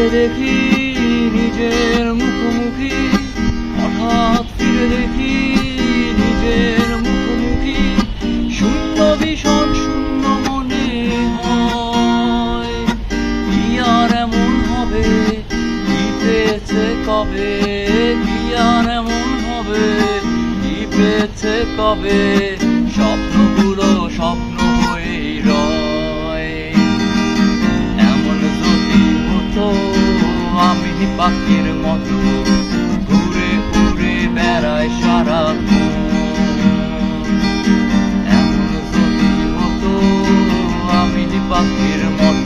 ফিরে দেখি নিজের মুখোমুখি, হঠাৎ ফিরে দেখি নিজের মুখোমুখি, শূন্য ভীষণ শূন্য মনে হয়। কি আর এমন হবে, কি পেয়েছে কবে, কি আর এমন হবে, কি পেয়েছে কবে, স্বপ্নগুলো স্বপ্ন হয়েই রয়। এমন যদি হতো আমি পাখির মতো ঘুরে ঘুরে বেড়াই সারাক্ষণ, এমন যদি হতো আমি পাখির মতো